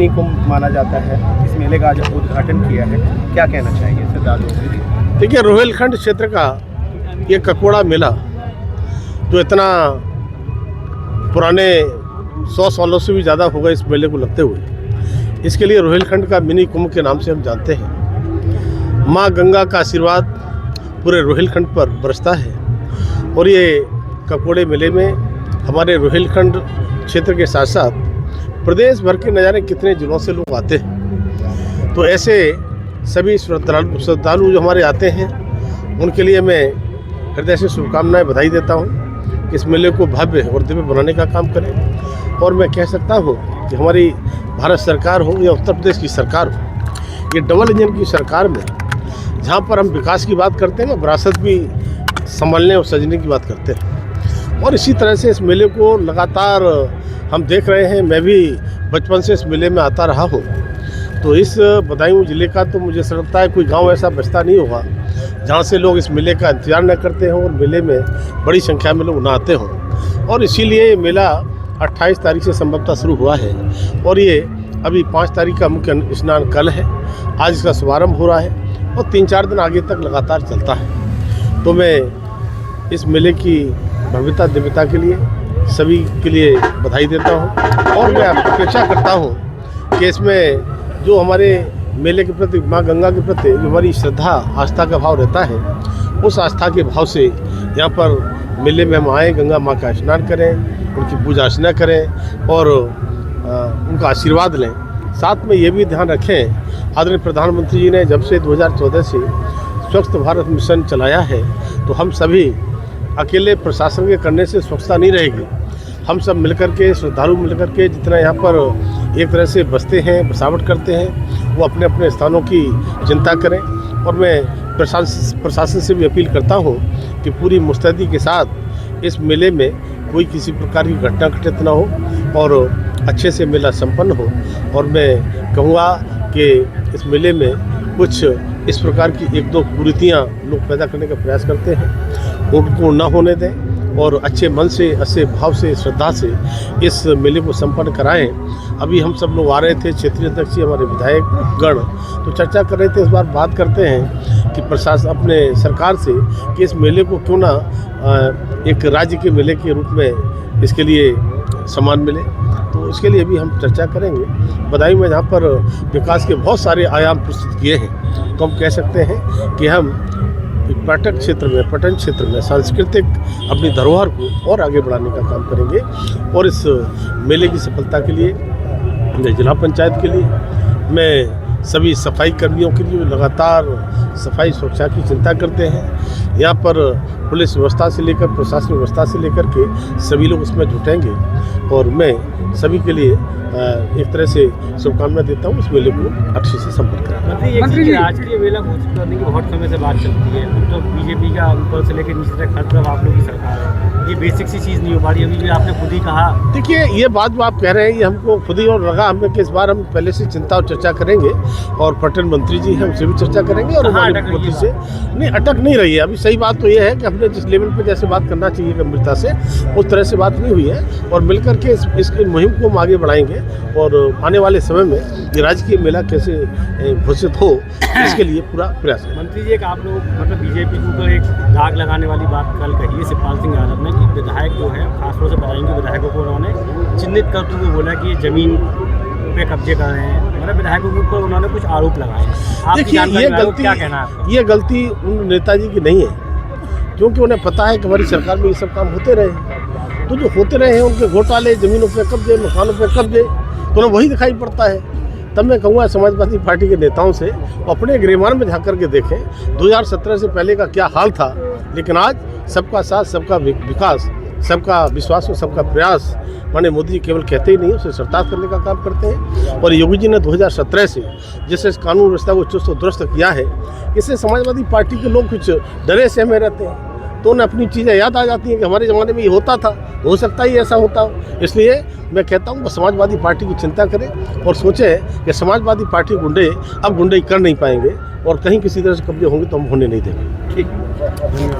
Mini कुंभ माना जाता है। इस मेले का आज उद्घाटन किया है, क्या कहना चाहिए श्रद्धालुओं के लिए? देखिए, रोहिलखंड क्षेत्र का ये ककोड़ा मेला जो इतना पुराने 100 सालों से भी ज़्यादा होगा इस मेले को लगते हुए, इसके लिए रोहिलखंड का मिनी कुंभ के नाम से हम जानते हैं। माँ गंगा का आशीर्वाद पूरे रोहिलखंड पर बरसता है और ये ककोड़े मेले में हमारे रोहिलखंड क्षेत्र के साथ साथ प्रदेश भर के न जाने कितने जिलों से लोग आते हैं। तो ऐसे सभी श्रद्धालु जो हमारे आते हैं उनके लिए मैं हृदय से शुभकामनाएं बधाई देता हूं कि इस मेले को भव्य और दिव्य बनाने का काम करें। और मैं कह सकता हूं कि हमारी भारत सरकार हो या उत्तर प्रदेश की सरकार हो, ये डबल इंजन की सरकार में जहां पर हम विकास की बात करते हैं ना, विरासत भी संभालने और सजने की बात करते हैं। और इसी तरह से इस मेले को लगातार हम देख रहे हैं। मैं भी बचपन से इस मेले में आता रहा हूँ। तो इस बदायूं ज़िले का तो मुझे लगता है कोई गांव ऐसा बचता नहीं होगा जहां से लोग इस मेले का इंतजार न करते हों और मेले में बड़ी संख्या में लोग न आते हों। और इसीलिए ये मेला 28 तारीख से संभवतः शुरू हुआ है और ये अभी 5 तारीख का मुख्य स्नान कल है। आज इसका शुभारंभ हो रहा है और 3-4 दिन आगे तक लगातार चलता है। तो मैं इस मेले की भव्यता दिव्यता के लिए सभी के लिए बधाई देता हूँ और मैं अपेक्षा करता हूँ कि इसमें जो हमारे मेले के प्रति, माँ गंगा के प्रति जो हमारी श्रद्धा आस्था का भाव रहता है, उस आस्था के भाव से यहाँ पर मेले में हम आएँ, गंगा माँ का स्नान करें, उनकी पूजा अर्चना करें और उनका आशीर्वाद लें। साथ में ये भी ध्यान रखें, आदरणीय प्रधानमंत्री जी ने जब से 2014 से स्वच्छ भारत मिशन चलाया है, तो हम सभी अकेले प्रशासन के करने से स्वच्छता नहीं रहेगी। हम सब मिलकर के, श्रद्धालु मिलकर के जितना यहाँ पर एक तरह से बसते हैं, बसावट करते हैं, वो अपने अपने स्थानों की चिंता करें। और मैं प्रशासन से भी अपील करता हूँ कि पूरी मुस्तैदी के साथ इस मेले में कोई किसी प्रकार की घटना घटित ना हो और अच्छे से मेला संपन्न हो। और मैं कहूँगा कि इस मेले में कुछ इस प्रकार की 1-2 कुरीतियाँ लोग पैदा करने का प्रयास करते हैं, उनको न होने दें और अच्छे मन से, अच्छे भाव से, श्रद्धा से इस मेले को संपन्न कराएं। अभी हम सब लोग आ रहे थे, क्षेत्रीय अध्यक्ष जी, हमारे विधायक गण, तो चर्चा कर रहे थे। इस बार बात करते हैं कि प्रशासन अपने सरकार से कि इस मेले को क्यों ना एक राज्य के मेले के रूप में इसके लिए सम्मान मिले। तो इसके लिए भी हम चर्चा करेंगे। बदायूं में जहाँ पर विकास के बहुत सारे आयाम प्रस्तुत किए हैं, तो हम कह सकते हैं कि हम पर्यटक क्षेत्र में, पर्यटन क्षेत्र में सांस्कृतिक अपनी धरोहर को और आगे बढ़ाने का काम करेंगे। और इस मेले की सफलता के लिए जिला पंचायत के लिए, मैं सभी सफाई कर्मियों के लिए लगातार सफाई सुरक्षा की चिंता करते हैं, यहाँ पर पुलिस व्यवस्था से लेकर प्रशासनिक व्यवस्था से लेकर के सभी लोग उसमें जुटेंगे। और मैं सभी के लिए एक तरह से शुभकामनाएं देता हूँ इस मेले को अच्छे से संपन्न करें। मंत्री जी, आज के मेला घोषित करने की बहुत समय से बात चलती है, तो बीजेपी का ऊपर से लेकर नीचे तक हर तरफ आप लोग की सरकार है, ये बेसिक सी चीज़ नहीं हो पा रही। अभी भी आपने खुद ही कहा। देखिए, ये बात जो आप कह रहे हैं ये हमको खुद ही और लगा हमें कि इस बार हम पहले से चिंता और चर्चा करेंगे और पर्यटन मंत्री जी हैं उनसे भी चर्चा करेंगे और मुख्यमंत्री से। नहीं, अटक नहीं रही है अभी। सही बात तो ये है कि हमने जिस लेवल पे जैसे बात करना चाहिए गंभीरता से, उस तरह से बात नहीं हुई है और मिलकर के इसकी मुहिम को हम आगे बढ़ाएंगे और आने वाले समय में ये राजकीय मेला कैसे घोषित हो इसके लिए पूरा प्रयास है। मंत्री जी, एक आप लोग मतलब बीजेपी के ऊपर एक दाग लगाने वाली बात कल कही है शिवपाल सिंह यादव ने कि विधायक जो है, खासतौर से बताएंगे विधायकों को उन्होंने चिन्हित करते हुए बोला कि ये जमीन पे कब्जे कर रहे हैं, मतलब विधायकों के ऊपर उन्होंने कुछ आरोप लगाए हैं। देखिए, ये गलती उन नेताजी की नहीं है, क्योंकि उन्हें पता है कि हमारी सरकार में ये सब काम होते रहे। तो जो होते रहे हैं उनके घोटाले, ज़मीनों पे कब्जे, मकानों पे कब्जे, तो उन्हें वही दिखाई पड़ता है। तब मैं कहूँगा समाजवादी पार्टी के नेताओं से अपने गिरमान में झाँक करके देखें 2017 से पहले का क्या हाल था, लेकिन आज सबका साथ, सबका विकास, सबका विश्वास और सबका प्रयास माननीय मोदी जी केवल कहते ही नहीं, उसे सरताज करने का काम करते हैं। और योगी जी ने 2017 से जैसे इस कानून व्यवस्था को चुस्त और दुरुस्त किया है, इससे समाजवादी पार्टी के लोग कुछ डरे से हमें रहते हैं, तो उन्हें अपनी चीज़ें याद आ जाती हैं कि हमारे ज़माने में ये होता था, हो सकता ही ऐसा होता हो। इसलिए मैं कहता हूँ समाजवादी पार्टी की चिंता करें और सोचें कि समाजवादी पार्टी गुंडे अब गुंडे कर नहीं पाएंगे और कहीं किसी तरह से कब्जे होंगे तो हम होने नहीं देंगे। ठीक।